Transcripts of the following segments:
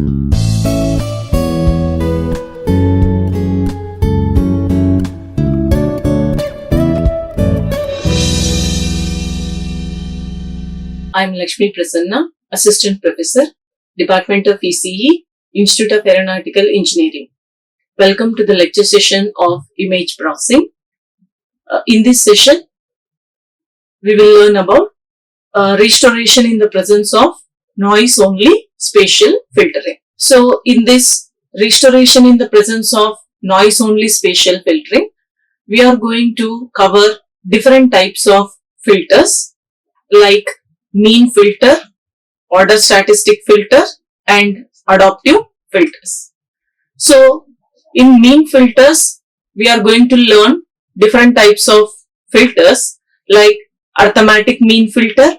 I am Lakshmi Prasanna, Assistant Professor, Department of ECE, Institute of Aeronautical Engineering. Welcome to the lecture session of image processing. In this session, we will learn about restoration in the presence of noise-only spatial filtering. So, in this restoration in the presence of noise-only spatial filtering, we are going to cover different types of filters like mean filter, order statistic filter, and adaptive filters. So, in mean filters, we are going to learn different types of filters like arithmetic mean filter,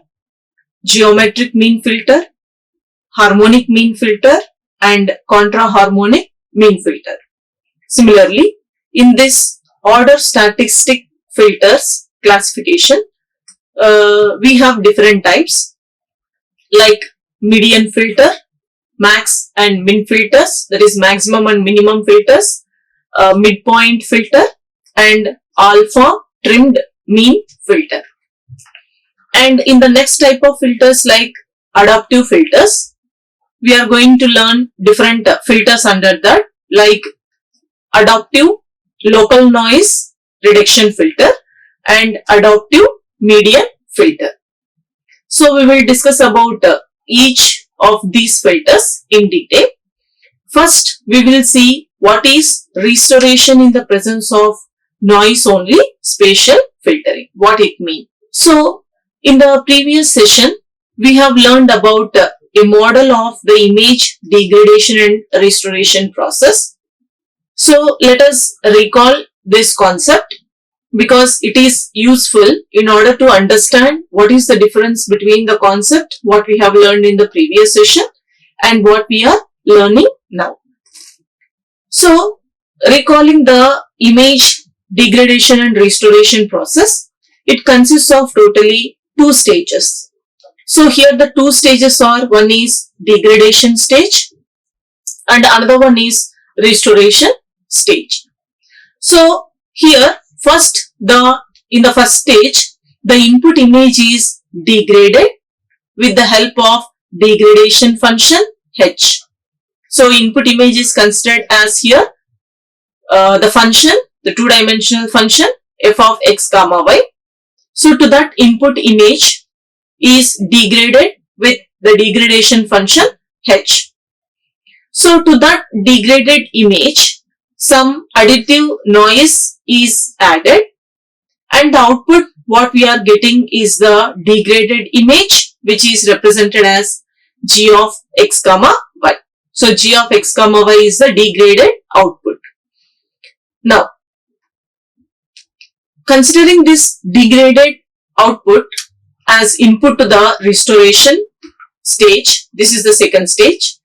geometric mean filter, harmonic mean filter, and contra-harmonic mean filter. Similarly, in this order statistic filters classification, we have different types like median filter, max and min filters, that is maximum and minimum filters, midpoint filter, and alpha trimmed mean filter. And in the next type of filters like adaptive filters, we are going to learn different filters under that like adaptive local noise reduction filter and adaptive median filter. So we will discuss about each of these filters in detail. First, we will see what is restoration in the presence of noise only spatial filtering, what it means. So in the previous session, we have learned about a model of the image degradation and restoration process. So let us recall this concept, because it is useful in order to understand what is the difference between the concept, what we have learned in the previous session, and what we are learning now. So, recalling the image degradation and restoration process, it consists of totally two stages. So, here the two stages are, one is degradation stage and another one is restoration stage. So, here first, in the first stage, the input image is degraded with the help of degradation function h. So, input image is considered as here the function, the two-dimensional function f of x comma y. So, to that input image is degraded with the degradation function h. So, to that degraded image, some additive noise is added, and the output what we are getting is the degraded image, which is represented as g of x comma y. So g of x comma y is the degraded output. Now, considering this degraded output as input to the restoration stage, this is the second stage.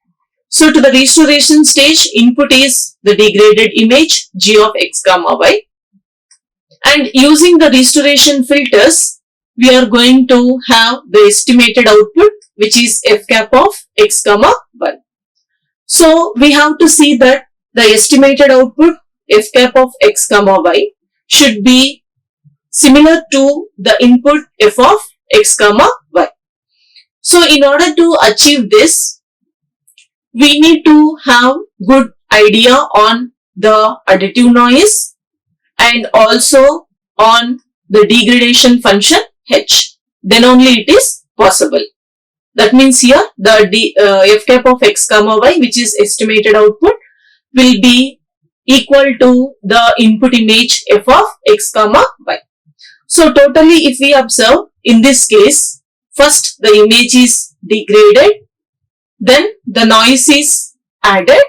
So to the restoration stage, input is the degraded image g of x comma y, and using the restoration filters, we are going to have the estimated output, which is f cap of x comma y. So we have to see that the estimated output f cap of x comma y should be similar to the input f of x comma y. So in order to achieve this, we need to have good idea on the additive noise and also on the degradation function h. Then only it is possible. That means here the f cap of x comma y, which is estimated output, will be equal to the input image f of x comma y. So totally if we observe in this case, first the image is degraded, then the noise is added,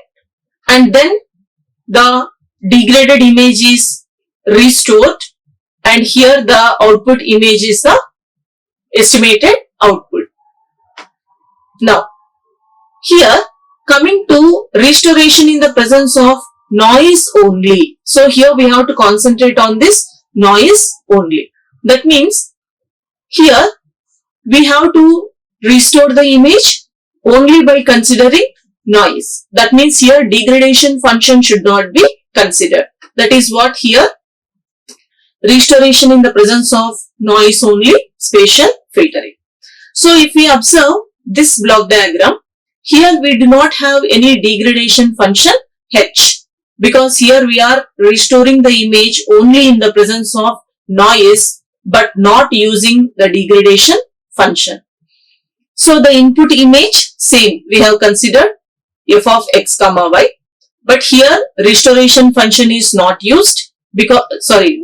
and then the degraded image is restored, and here the output image is the estimated output. Now, here coming to restoration in the presence of noise only. So here we have to concentrate on this noise only. That means here we have to restore the image only by considering noise. That means here degradation function should not be considered. That is what here restoration in the presence of noise only, spatial filtering. So if we observe this block diagram, here we do not have any degradation function H, because here we are restoring the image only in the presence of noise but not using the degradation function. So the input image, same, we have considered f of x comma y, but here restoration function is not used because,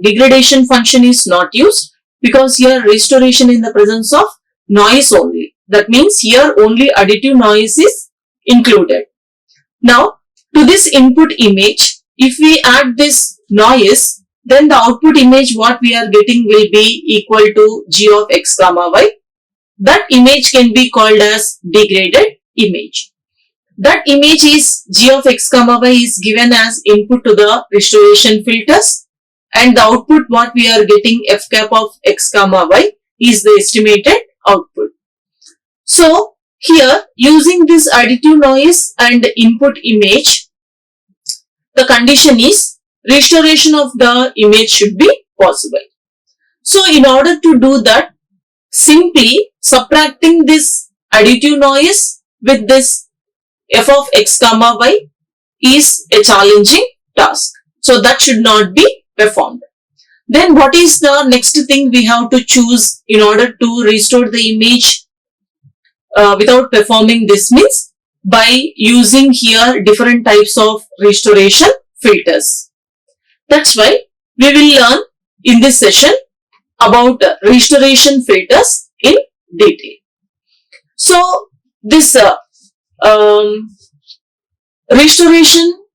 degradation function is not used because here restoration in the presence of noise only. That means here only additive noise is included. Now to this input image, if we add this noise, then the output image what we are getting will be equal to g of x comma y. That image can be called as degraded image. That image is g of x comma y is given as input to the restoration filters, and the output what we are getting f cap of x comma y is the estimated output. So here using this additive noise and input image, the condition is restoration of the image should be possible. So in order to do that, simply subtracting this additive noise with this f of x comma y is a challenging task. So that should not be performed. Then what is the next thing we have to choose in order to restore the image without performing this? Means by using here different types of restoration filters. That's why we will learn in this session about restoration filters in detail. So this restoration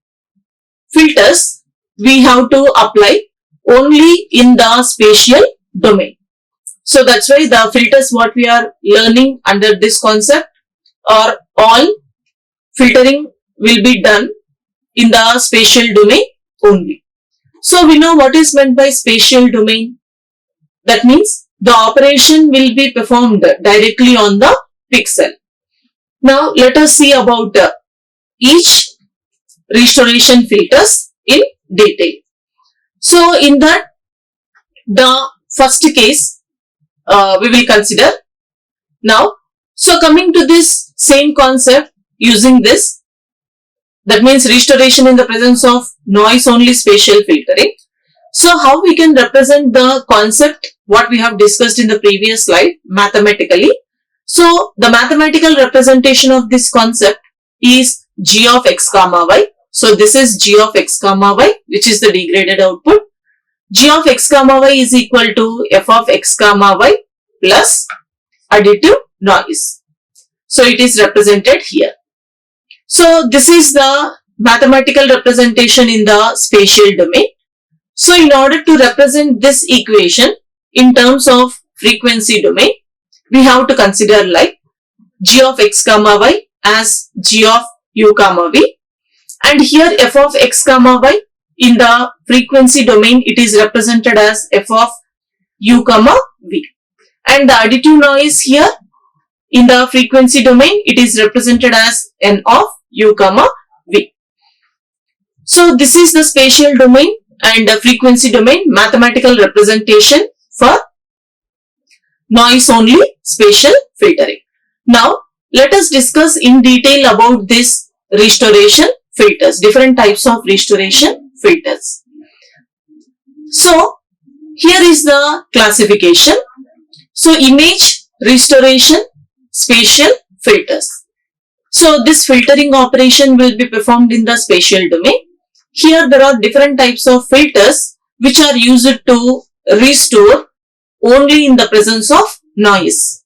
filters we have to apply only in the spatial domain. So that's why the filters what we are learning under this concept are all filtering will be done in the spatial domain only. So we know what is meant by spatial domain. That means the operation will be performed directly on the pixel. Now let us see about each restoration filters in detail. So in that, the first case we will consider now. So coming to this same concept using this, that means restoration in the presence of noise only spatial filtering. So how we can represent the concept what we have discussed in the previous slide mathematically. So the mathematical representation of this concept is g of x comma y. So this is g of x comma y, which is the degraded output. G of x comma y is equal to f of x comma y plus additive noise. So it is represented here. So this is the mathematical representation in the spatial domain. So in order to represent this equation in terms of frequency domain, we have to consider like g of x comma y as g of u comma v, and here f of x comma y in the frequency domain it is represented as f of u comma v, and the additive noise here in the frequency domain it is represented as n of u comma v. So this is the spatial domain and the frequency domain mathematical representation for noise only spatial filtering. Now let us discuss in detail about this restoration filters, different types of restoration filters. So here is the classification. So image restoration spatial filters. So this filtering operation will be performed in the spatial domain. Here there are different types of filters which are used to restore only in the presence of noise.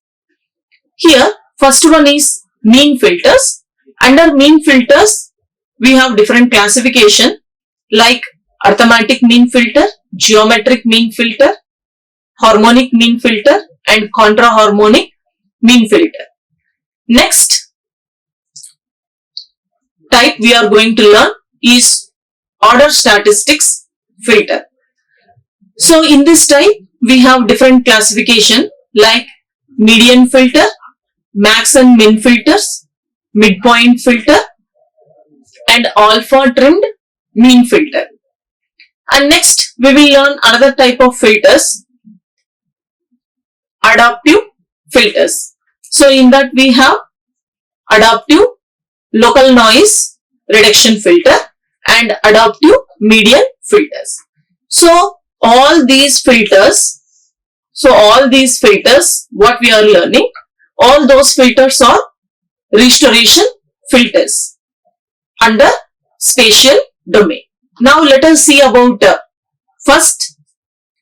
Here first one is mean filters. Under mean filters we have different classification like arithmetic mean filter, geometric mean filter, harmonic mean filter and contra-harmonic mean filter. Next type we are going to learn is order statistics filter. So in this type we have different classification like median filter, max and min filters, midpoint filter, and alpha trimmed mean filter. And next we will learn another type of filters, adaptive filters. So in that we have adaptive local noise reduction filter and adaptive median filters. So all these filters, what we are learning, all those filters are restoration filters under spatial domain. Now let us see about first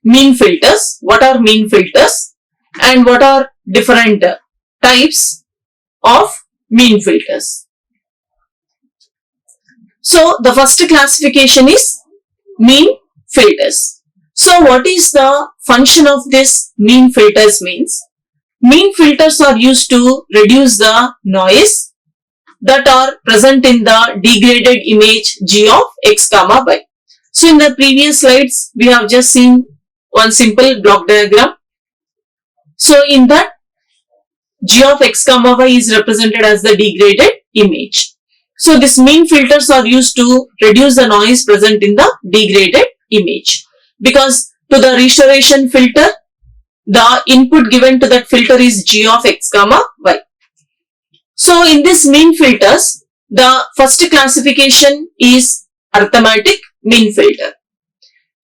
mean filters. What are mean filters and what are different types of mean filters? So the first classification is mean filters. So what is the function of this mean filters means? Mean filters are used to reduce the noise that are present in the degraded image G of x comma y. So in the previous slides we have just seen one simple block diagram. So in that G of x comma y is represented as the degraded image. So these mean filters are used to reduce the noise present in the degraded image, because to the restoration filter the input given to that filter is G of x comma y. So in this mean filters, the first classification is arithmetic mean filter.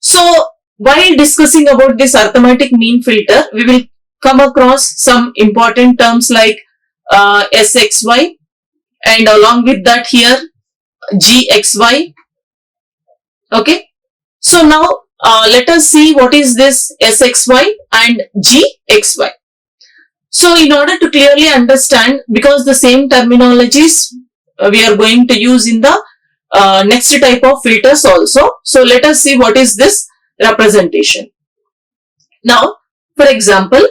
So while discussing about this arithmetic mean filter, we will come across some important terms like SXY, and along with that here GXY. Okay. So now let us see what is this SXY and GXY. So in order to clearly understand, because the same terminologies we are going to use in the next type of filters also. So let us see what is this representation. Now, for example,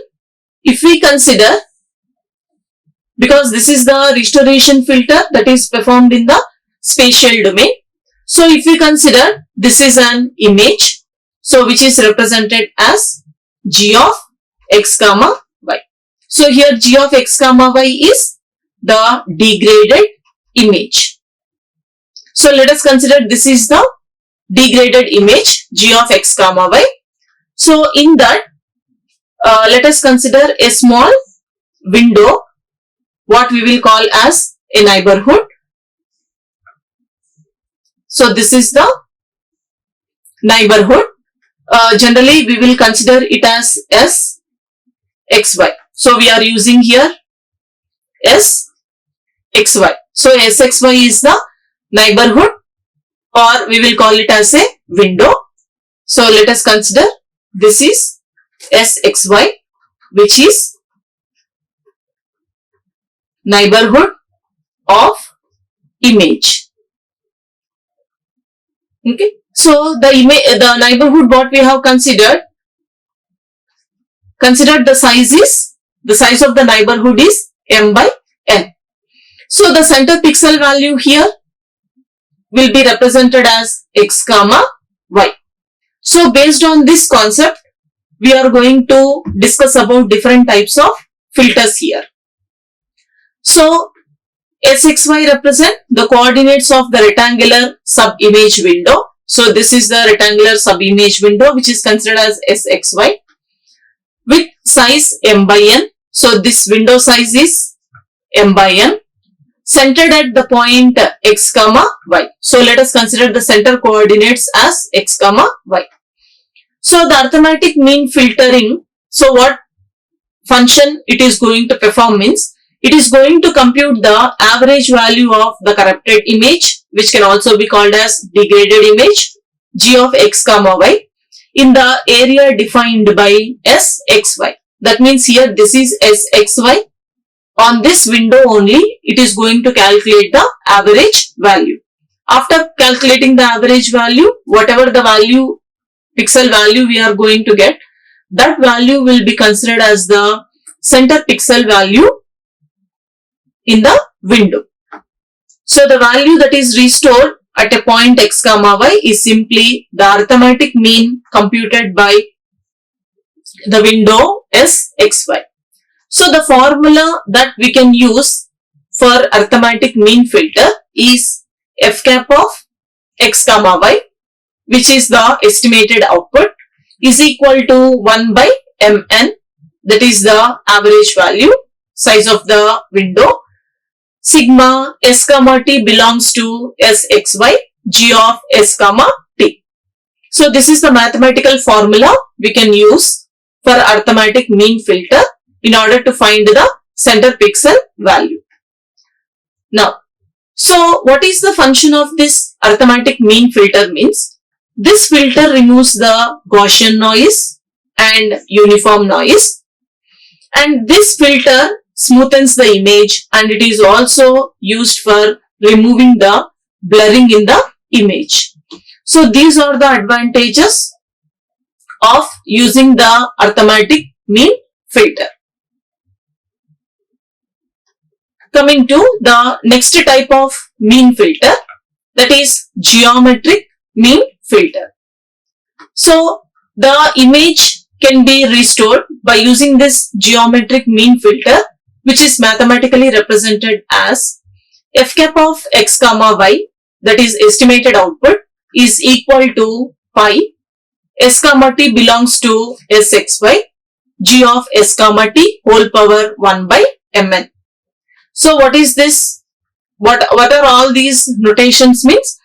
if we consider, because this is the restoration filter that is performed in the spatial domain. So if we consider this is an image, so which is represented as G of x comma y. So here G of x comma y is the degraded image. So let us consider this is the degraded image G of x comma y. So in that let us consider a small window, what we will call as a neighborhood. So this is the neighborhood. Generally we will consider it as SXY. So we are using here SXY. So SXY is the neighborhood, or we will call it as a window. So let us consider this is SXY, which is neighborhood of image. Okay. So the neighborhood what we have considered the size of the neighborhood is m by n. So the center pixel value here will be represented as x comma y. So based on this concept, we are going to discuss about different types of filters here. So SXY represent the coordinates of the rectangular sub-image window. So this is the rectangular sub-image window which is considered as SXY with size m by n. So this window size is m by n, centered at the point x comma y. So let us consider the center coordinates as x comma y. So the arithmetic mean filtering, so what function it is going to perform means, it is going to compute the average value of the corrupted image, which can also be called as degraded image, G of x comma y, in the area defined by SXY. That means here this is SXY. On this window only, it is going to calculate the average value. After calculating the average value, whatever the value, pixel value we are going to get, that value will be considered as the center pixel value in the window. So the value that is restored at a point x comma y is simply the arithmetic mean computed by the window SXY. So the formula that we can use for arithmetic mean filter is f cap of x comma y, which is the estimated output, is equal to 1 by mn, that is the average value, size of the window, sigma s comma t belongs to sxy, g of s comma t. So this is the mathematical formula we can use for arithmetic mean filter in order to find the center pixel value. Now, so what is the function of this arithmetic mean filter means? This filter removes the Gaussian noise and uniform noise, and this filter smoothens the image, and it is also used for removing the blurring in the image. So these are the advantages of using the arithmetic mean filter. Coming to the next type of mean filter, that is geometric mean filter. So the image can be restored by using this geometric mean filter, which is mathematically represented as f cap of x comma y, that is estimated output, is equal to pi s comma t belongs to sxy, g of s comma t whole power 1 by mn. So what is this? What are all these notations means?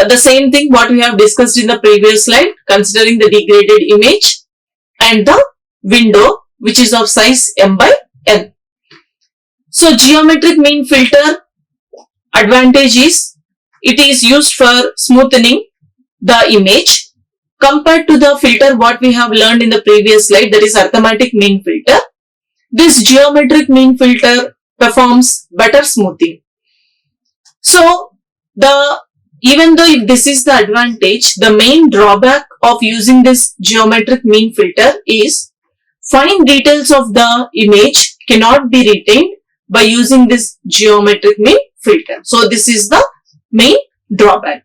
The same thing what we have discussed in the previous slide, considering the degraded image and the window, which is of size m by n. So geometric mean filter advantage is it is used for smoothening the image compared to the filter what we have learned in the previous slide, that is arithmetic mean filter. This geometric mean filter performs better smoothing. So even though if this is the advantage, the main drawback of using this geometric mean filter is fine details of the image cannot be retained by using this geometric mean filter. So this is the main drawback.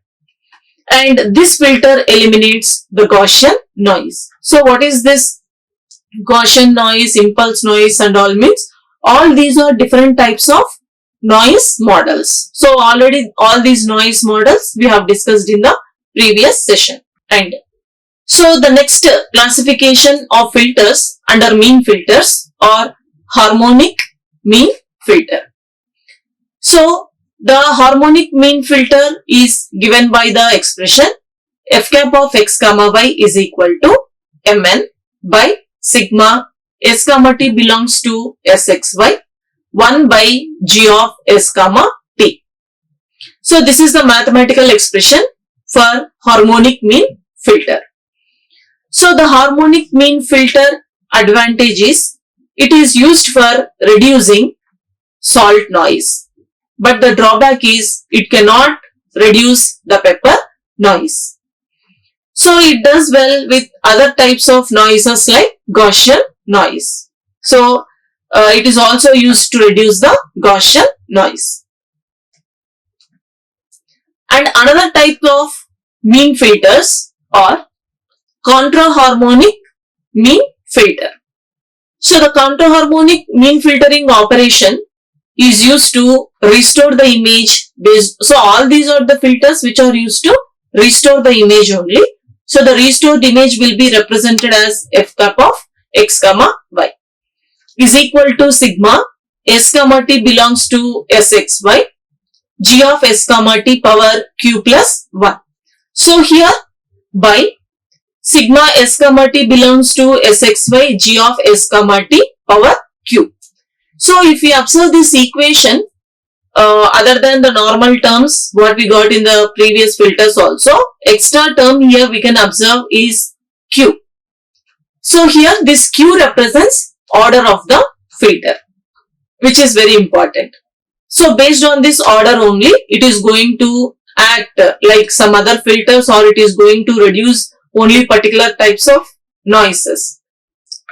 And this filter eliminates the Gaussian noise. So what is this Gaussian noise, impulse noise and all means? All these are different types of noise models. So already all these noise models we have discussed in the previous session. And so the next classification of filters under mean filters are harmonic mean filter. So the harmonic mean filter is given by the expression f cap of x comma y is equal to mn by sigma s comma t belongs to sxy 1 by g of s comma t. So this is the mathematical expression for harmonic mean filter. So the harmonic mean filter advantage is it is used for reducing salt noise, but the drawback is it cannot reduce the pepper noise. So it does well with other types of noises like Gaussian noise. So it is also used to reduce the Gaussian noise. And another type of mean filters are contraharmonic mean filter. So the contraharmonic mean filtering operation is used to restore the image based. So all these are the filters which are used to restore the image only. So the restored image will be represented as f cap of x comma y is equal to sigma s comma t belongs to sxy, g of s comma t power q plus 1. So here by sigma s comma t belongs to sxy, g of s comma t power q. So if we observe this equation, other than the normal terms what we got in the previous filters also, extra term here we can observe is q. So here this q represents order of the filter, which is very important. So based on this order only, it is going to act like some other filters, or it is going to reduce only particular types of noises.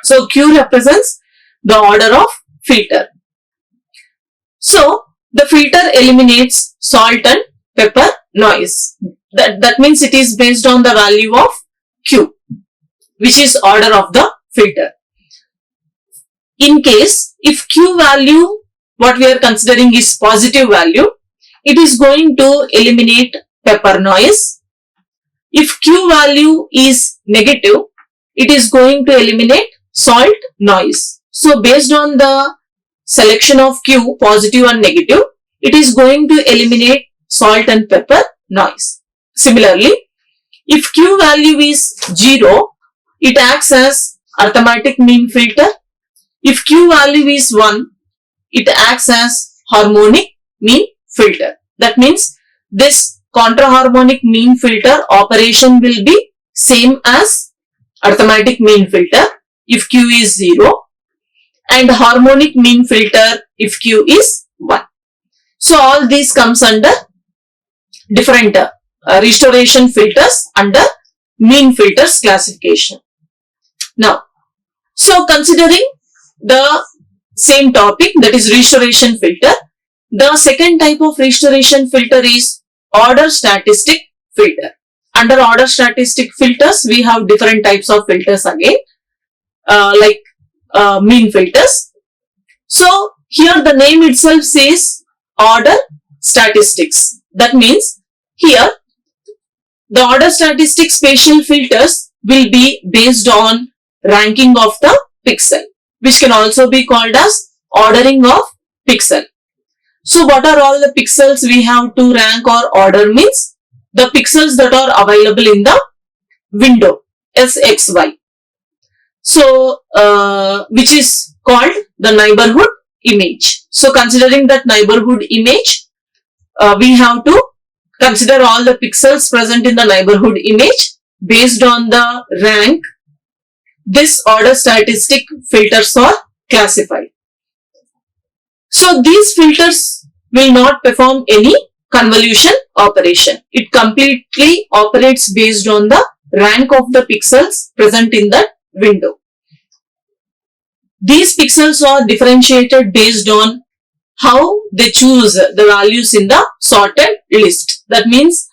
So q represents the order of filter. So the filter eliminates salt and pepper noise. That means it is based on the value of q, which is order of the filter. In case if q value what we are considering is positive value, it is going to eliminate pepper noise. If Q value is negative, it is going to eliminate salt noise. So based on the selection of Q, positive and negative, it is going to eliminate salt and pepper noise. Similarly, if Q value is 0, it acts as arithmetic mean filter. If Q value is 1, it acts as harmonic mean filter. That means this contraharmonic mean filter operation will be same as arithmetic mean filter if Q is 0 and harmonic mean filter if Q is 1. So all these comes under different restoration filters under mean filters classification. Now, so considering the same topic, that is restoration filter, the second type of restoration filter is order statistic filter. Under order statistic filters, we have different types of filters again, like mean filters. So here the name itself says order statistics. That means here the order statistic spatial filters will be based on ranking of the pixel, which can also be called as ordering of pixel. So what are all the pixels we have to rank or order means the pixels that are available in the window SXY. So which is called the neighborhood image. So considering that neighborhood image, we have to consider all the pixels present in the neighborhood image. Based on the rank, this order statistic filters are classified. So these filters will not perform any convolution operation. It completely operates based on the rank of the pixels present in the window. These pixels are differentiated based on how they choose the values in the sorted list. That means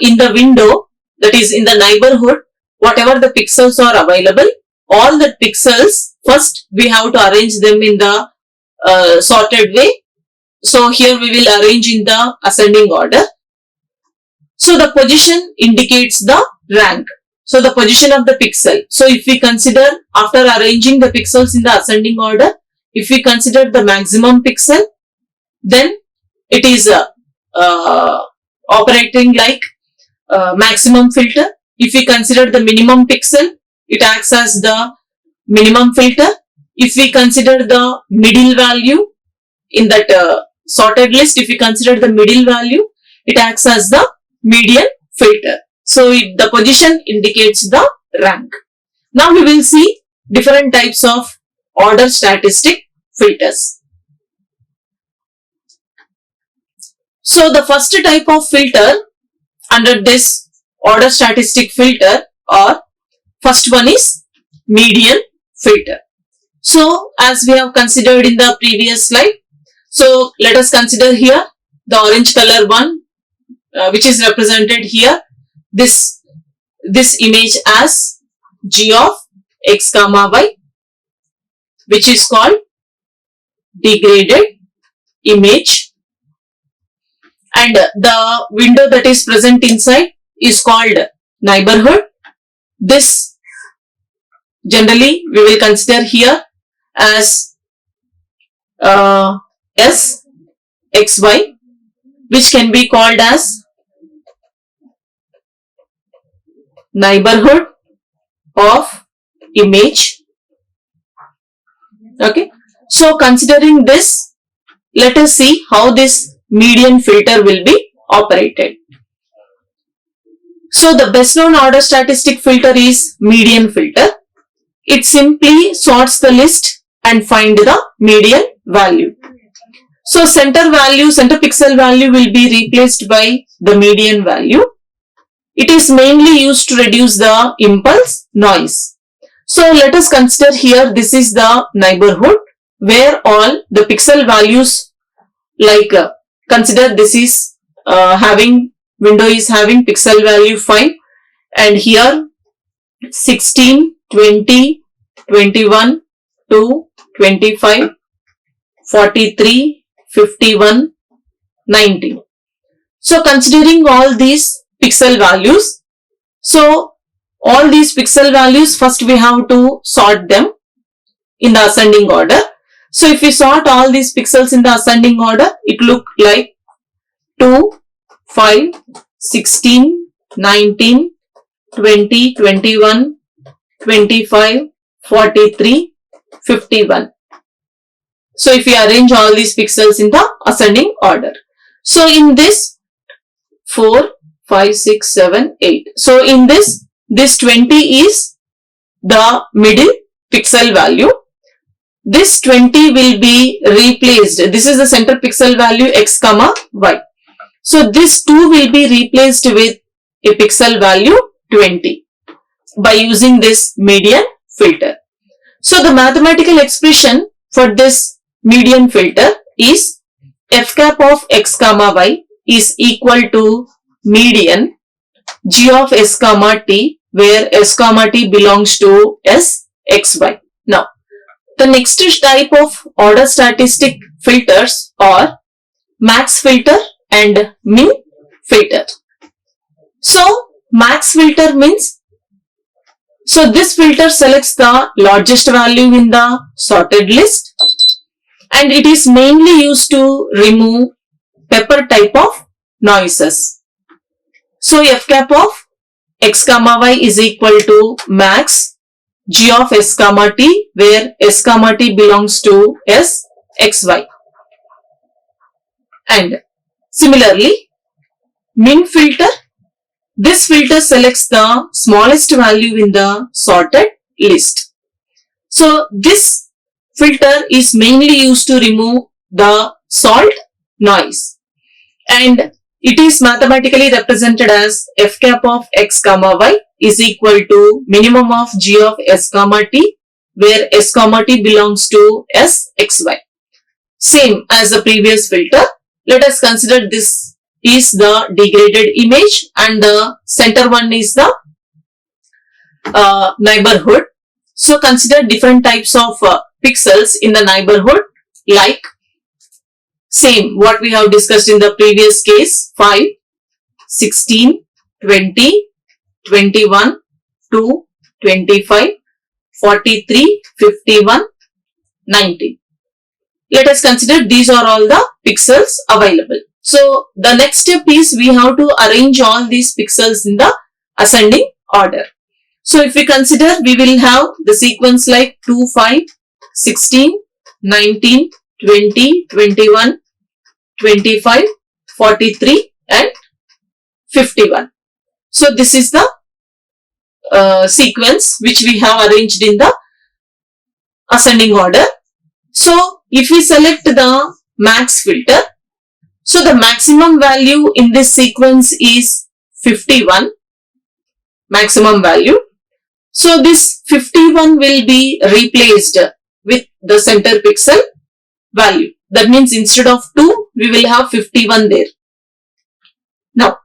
in the window, that is in the neighborhood, whatever the pixels are available, all the pixels first we have to arrange them in the sorted way. So here we will arrange in the ascending order. So the position indicates the rank. So the position of the pixel. So if we consider after arranging the pixels in the ascending order, if we consider the maximum pixel, then it is operating like maximum filter. If we consider the minimum pixel, it acts as the minimum filter. If we consider the middle value in that sorted list, if we consider the middle value, it acts as the median filter. So the position indicates the rank. Now we will see different types of order statistic filters. So the first type of filter under this order statistic filter, or first one is median filter. So as we have considered in the previous slide, so let us consider here the orange color one, which is represented here, this image as g of x comma y, which is called degraded image, and the window that is present inside is called neighborhood. This generally we will consider here as SXY, which can be called as neighborhood of image. Okay. So considering this, let us see how this median filter will be operated. So the best known order statistic filter is median filter. It simply sorts the list and find the median value. So center pixel value will be replaced by the median value. It is mainly used to reduce the impulse noise. So let us consider here, this is the neighborhood where all the pixel values, like consider this is window is having pixel value 5, and here 16, 20, 21, 2, 25, 43, 51, 19. So considering all these pixel values, so all these pixel values, first we have to sort them in the ascending order. So if we sort all these pixels in the ascending order, it look like 2, 5, 16, 19, 20, 21, 25, 43, 51. So if we arrange all these pixels in the ascending order. So in this 4, 5, 6, 7, 8. So in this 20 is the middle pixel value. This 20 will be replaced. This is the center pixel value x comma y. So this 2 will be replaced with a pixel value 20 by using this median filter. So the mathematical expression for this median filter is f cap of x comma y is equal to median g of s comma t, where s comma t belongs to s xy. Now, the next type of order statistic filters are max filter and min filter. So, max filter means, so this filter selects the largest value in the sorted list, and it is mainly used to remove pepper type of noises. So f cap of x comma y is equal to max g of s comma t, where s comma t belongs to s xy. And similarly, min filter, this filter selects the smallest value in the sorted list. So this filter is mainly used to remove the salt noise, and it is mathematically represented as f cap of x comma y is equal to minimum of g of s comma t, where s comma t belongs to s xy. Same as the previous filter. Let us consider this is the degraded image and the center one is the neighborhood. So consider different types of pixels in the neighborhood, like same what we have discussed in the previous case, 5, 16, 20, 21, 2, 25, 43, 51, 19. Let us consider these are all the pixels available. So the next step is we have to arrange all these pixels in the ascending order. So if we consider, we will have the sequence like 2, 5, 16, 19, 20, 21, 25, 43 and 51. So this is the sequence which we have arranged in the ascending order. So if we select the max filter, so the maximum value in this sequence is 51, maximum value. So this 51 will be replaced with the center pixel value. That means instead of 2, we will have 51 there. Now,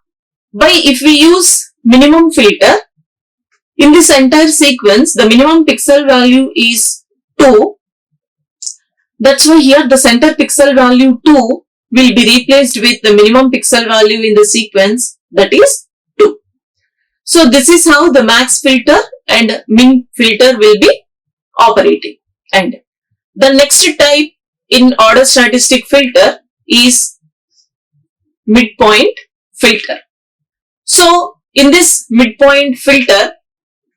if we use minimum filter, in this entire sequence, the minimum pixel value is 2. That's why here the center pixel value 2 will be replaced with the minimum pixel value in the sequence, that is 2. So this is how the max filter and min filter will be operating. And the next type in order statistic filter is midpoint filter. So in this midpoint filter,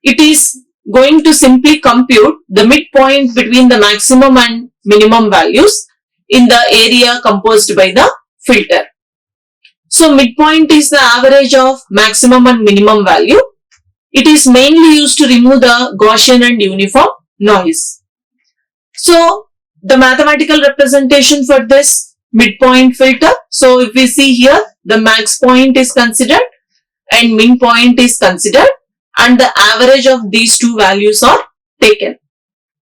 it is going to simply compute the midpoint between the maximum and minimum values in the area composed by the filter. So midpoint is the average of maximum and minimum value. It is mainly used to remove the Gaussian and uniform noise. So the mathematical representation for this midpoint filter, so if we see here, the max point is considered and min point is considered, and the average of these two values are taken.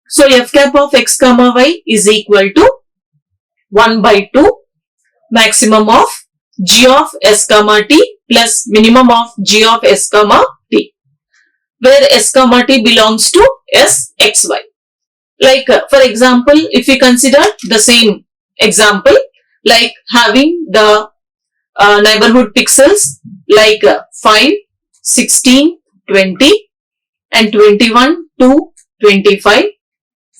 So f cap of x comma y is equal to 1 by 2 maximum of g of s comma t plus minimum of g of s comma t, where s comma t belongs to s xy. Like for example, if we consider the same example, like having the neighborhood pixels like 5, 16, 20 and 21 to 25,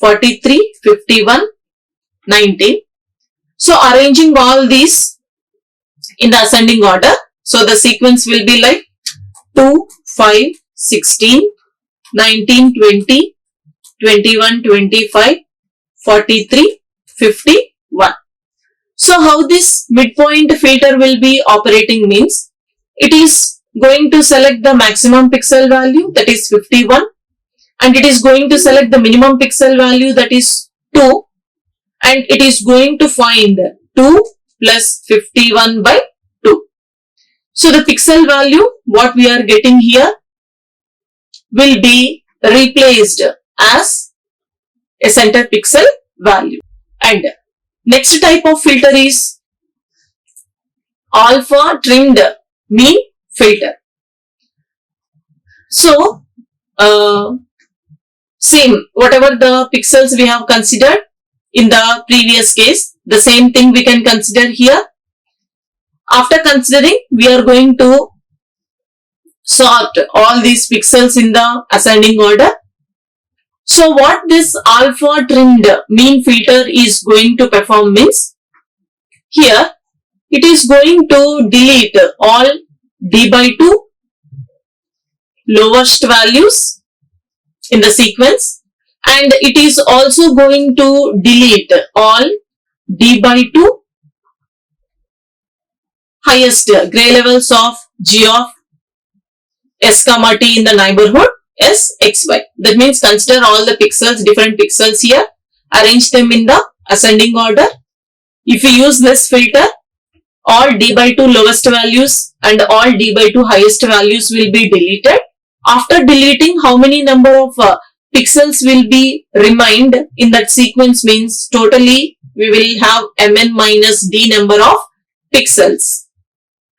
43, 51, 19. So arranging all these in the ascending order. So the sequence will be like 2, 5, 16, 19, 20, 21, 25, 43, 51. So how this midpoint filter will be operating means, it is going to select the maximum pixel value, that is 51, and it is going to select the minimum pixel value, that is 2, and it is going to find 2 plus 51 by 2. So the pixel value what we are getting here will be replaced as a center pixel value. And next type of filter is alpha trimmed mean filter. So same, whatever the pixels we have considered in the previous case, the same thing we can consider here. After considering, we are going to sort all these pixels in the ascending order. So what this alpha trimmed mean filter is going to perform means, here it is going to delete all d by 2 lowest values in the sequence, and it is also going to delete all d by 2 highest gray levels of g of s comma t in the neighborhood s x y. That means consider all the pixels, different pixels here, arrange them in the ascending order. If you use this filter, all d by 2 lowest values and all d by 2 highest values will be deleted. After deleting, how many number of pixels will be remained in that sequence means, totally we will have mn minus d number of pixels.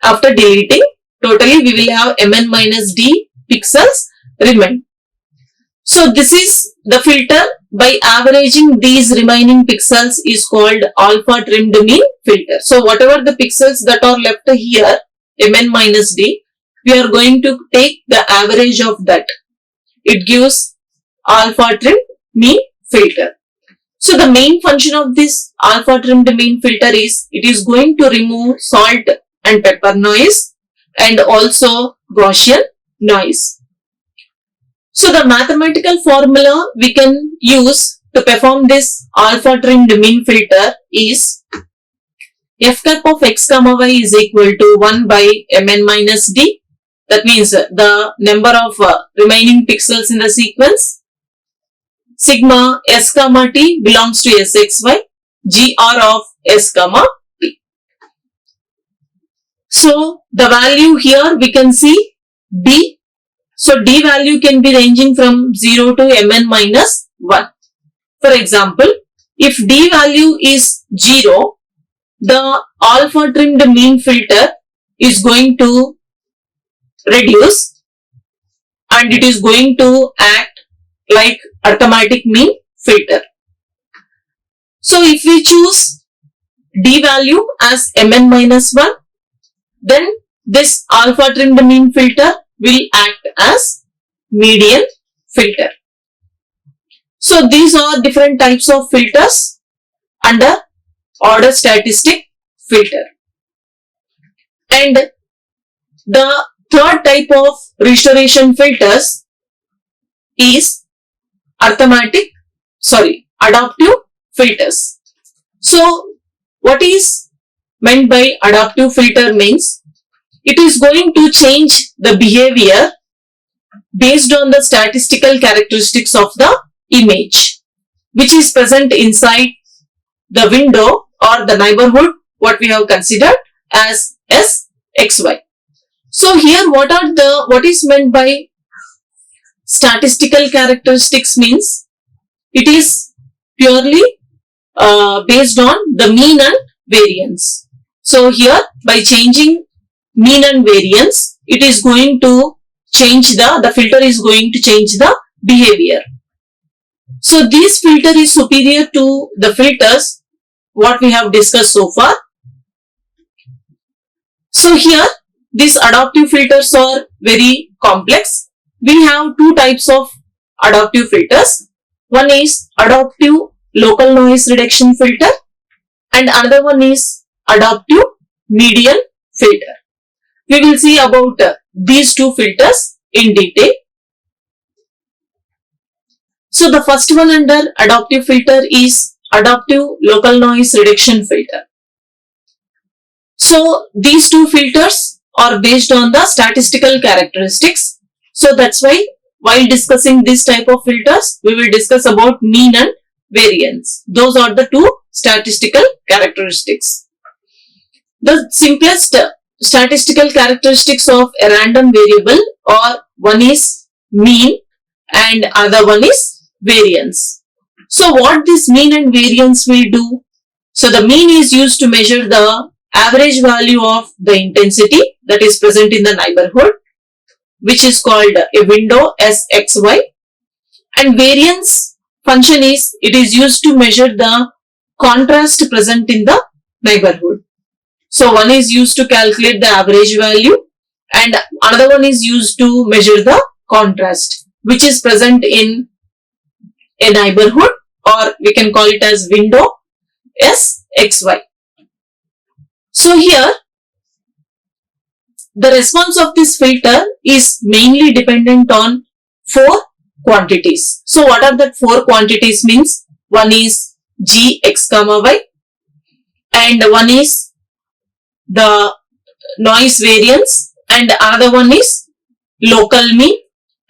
After deleting, totally we will have mn minus d pixels remain. So this is the filter. By averaging these remaining pixels is called alpha trimmed mean filter. So whatever the pixels that are left here, mn minus d, we are going to take the average of that. It gives alpha trimmed mean filter. So the main function of this alpha trimmed mean filter is, it is going to remove salt and pepper noise and also Gaussian noise. So the mathematical formula we can use to perform this alpha trimmed mean filter is f cap of x comma y is equal to 1 by mn minus d. That means the number of remaining pixels in the sequence. Sigma s comma t belongs to sxy, gr of s comma t. So the value here we can see d. So d value can be ranging from 0 to mn minus 1. For example, if d value is 0, the alpha trimmed mean filter is going to reduce and it is going to act like arithmetic mean filter. So if we choose d value as mn minus 1, then this alpha trimmed mean filter will act as median filter. So these are different types of filters under order statistic filter. And the third type of restoration filters is adaptive filters. So what is meant by adaptive filter means, it is going to change the behavior based on the statistical characteristics of the image, which is present inside the window or the neighborhood, what we have considered as SXY. So here what is meant by statistical characteristics means, it is purely based on the mean and variance. So here by changing mean and variance, it is going to change the filter is going to change the behavior. So this filter is superior to the filters what we have discussed so far. So here, these adaptive filters are very complex. We have two types of adaptive filters. One is adaptive local noise reduction filter and another one is adaptive median filter. We will see about these two filters in detail. So the first one under adaptive filter is adaptive local noise reduction filter. So these two filters are based on the statistical characteristics. So that's why while discussing this type of filters, we will discuss about mean and variance. Those are the two statistical characteristics. The simplest statistical characteristics of a random variable are one is mean and other one is variance. So what this mean and variance will do? So the mean is used to measure the average value of the intensity that is present in the neighborhood, which is called a window as xy, and variance function it is used to measure the contrast present in the neighborhood. So one is used to calculate the average value and another one is used to measure the contrast which is present in a neighborhood, or we can call it as window as xy. So here, the response of this filter is mainly dependent on four quantities. So what are the four quantities means? One is g x comma y and one is the noise variance and another one is local mean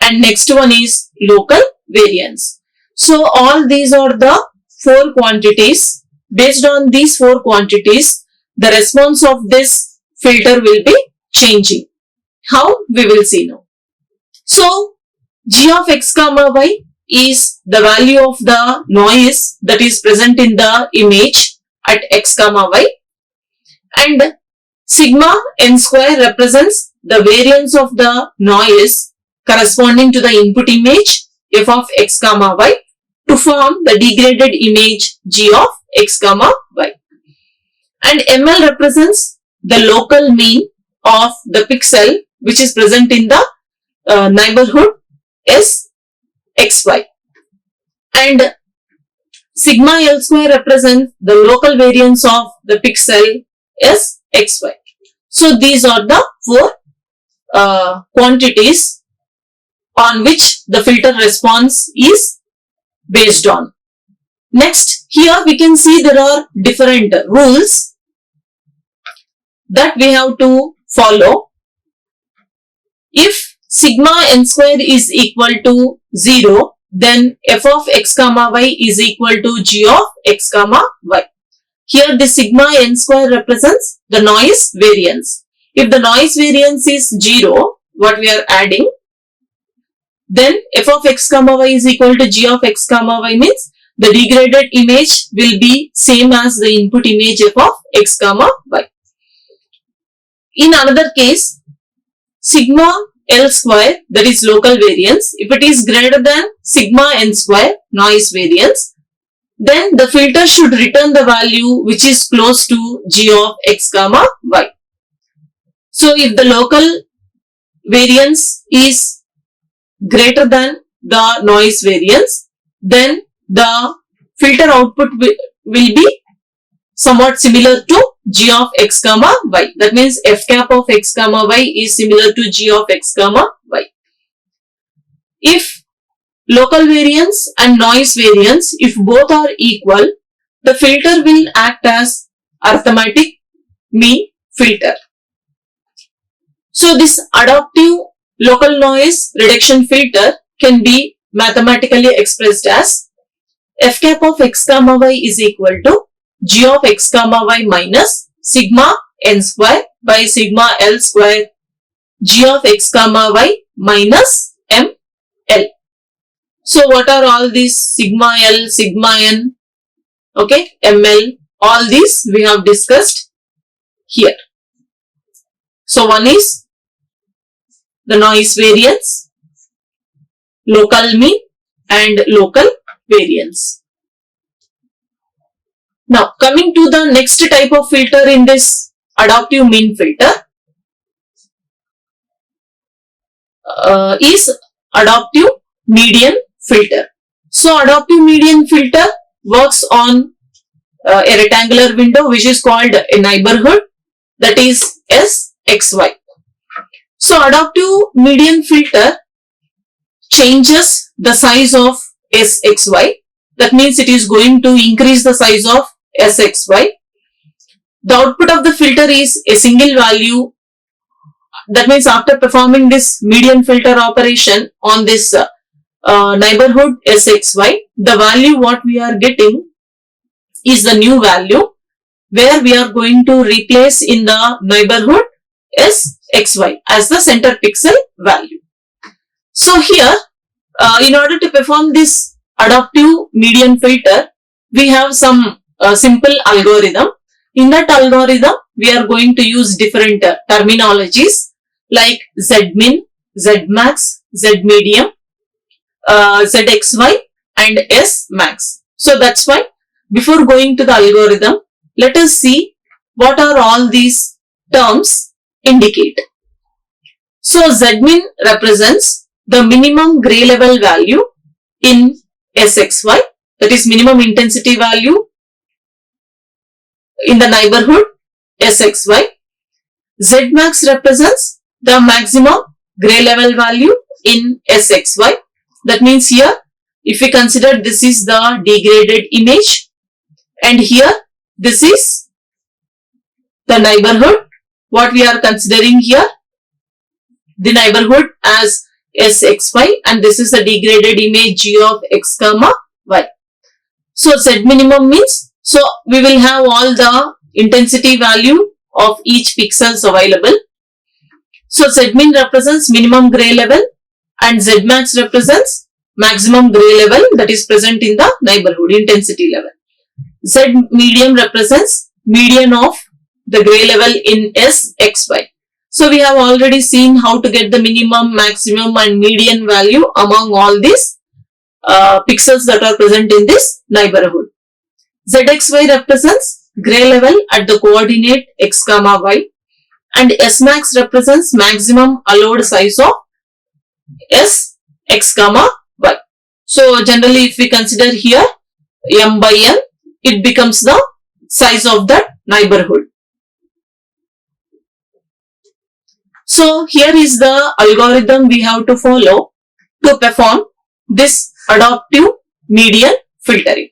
and next one is local variance. So all these are the four quantities. Based on these four quantities, the response of this filter will be changing. How? We will see now. So g of x comma y is the value of the noise that is present in the image at x comma y, and sigma n square represents the variance of the noise corresponding to the input image f of x comma y to form the degraded image g of x comma y. And ml represents the local mean of the pixel which is present in the neighborhood as xy. And sigma L square represents the local variance of the pixel as xy. So these are the four quantities on which the filter response is based on. Next, here we can see there are different rules that we have to follow. If sigma n square is equal to 0, then f of x comma y is equal to g of x comma y. Here the sigma n square represents the noise variance. If the noise variance is 0, what we are adding, then f of x comma y is equal to g of x comma y means the degraded image will be same as the input image f of x comma y. In another case, sigma L square, that is local variance, if it is greater than sigma n square, noise variance, then the filter should return the value which is close to g of x comma y. So if the local variance is greater than the noise variance, then the filter output will be somewhat similar to g of x comma y. That means f cap of x comma y is similar to g of x comma y. If local variance and noise variance, if both are equal, the filter will act as arithmetic mean filter. So this adaptive local noise reduction filter can be mathematically expressed as f cap of x comma y is equal to g of x comma y minus sigma n square by sigma L square g of x comma y minus m L. So what are all these sigma L, sigma n, okay, ml, all these we have discussed here. So one is the noise variance, local mean and local variance. Now coming to the next type of filter in this adaptive mean filter is adaptive median filter. So adaptive median filter works on a rectangular window which is called a neighborhood, that is SXY. So adaptive median filter changes the size of SXY. That means it is going to increase the size of SXY. The output of the filter is a single value. That means after performing this median filter operation on this neighborhood SXY, the value what we are getting is the new value where we are going to replace in the neighborhood SXY as the center pixel value. So here, in order to perform this adaptive median filter, we have some simple algorithm. In that algorithm, we are going to use different terminologies like Zmin, Zmax, Zmedium, Zxy and Smax. So that's why before going to the algorithm, let us see what are all these terms indicate. So Zmin represents the minimum gray level value in SXY, that is minimum intensity value in the neighborhood SXY. Zmax represents the maximum gray level value in SXY. That means here, if we consider this is the degraded image and here this is the neighborhood, what we are considering here, the neighborhood as SXY, and this is the degraded image G of X comma Y. So Z minimum means, so we will have all the intensity value of each pixels available. So Z min represents minimum gray level and Z max represents maximum gray level that is present in the neighborhood intensity level. Z medium represents median of the gray level in SXY. So we have already seen how to get the minimum, maximum and median value among all these pixels that are present in this neighborhood. Zxy represents gray level at the coordinate x comma y and Smax represents maximum allowed size of S x comma y. So generally if we consider here m by n, it becomes the size of that neighborhood. So here is the algorithm we have to follow to perform this adaptive median filtering.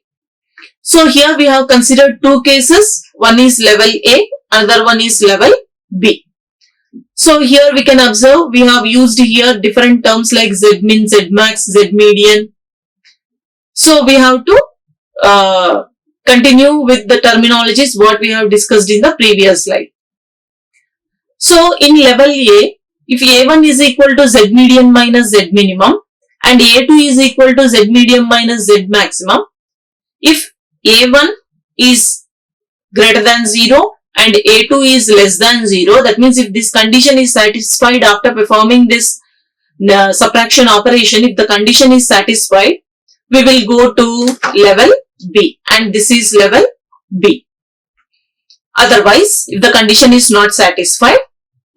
So here we have considered two cases. One is level A, another one is level B. So here we can observe we have used here different terms like Zmin, Zmax, Zmedian. So we have to continue with the terminologies what we have discussed in the previous slide. So in level A, if A1 is equal to Z median minus Z minimum and A2 is equal to Z medium minus Z maximum, if A1 is greater than 0 and A2 is less than 0, that means if this condition is satisfied after performing this subtraction operation, if the condition is satisfied, we will go to level B and this is level B. Otherwise, if the condition is not satisfied,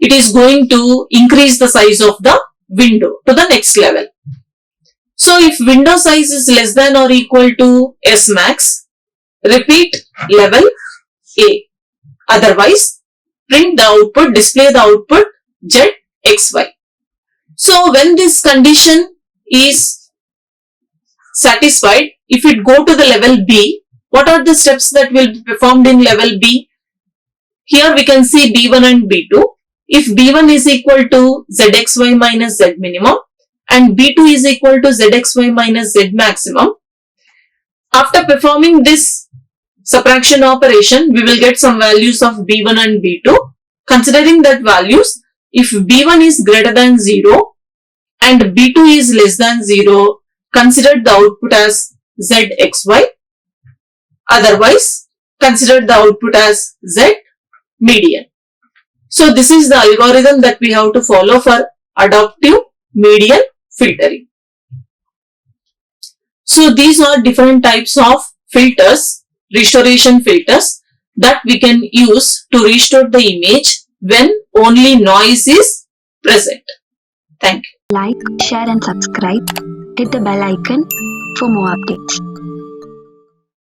it is going to increase the size of the window to the next level. So if window size is less than or equal to S max, repeat level A. Otherwise, print the output, display the output ZXY. So when this condition is satisfied, if it go to the level B, what are the steps that will be performed in level B? Here we can see B1 and B2. If B1 is equal to Zxy minus Z minimum and B2 is equal to Zxy minus Z maximum, after performing this subtraction operation, we will get some values of B1 and B2. Considering that values, if B1 is greater than 0 and B2 is less than 0, consider the output as Zxy. Otherwise, consider the output as Z median. So this is the algorithm that we have to follow for adaptive median filtering. So these are different types of filters, restoration filters. that we can use to restore the image when only noise is present. Thank you. Like, share and subscribe. Hit the bell icon for more updates.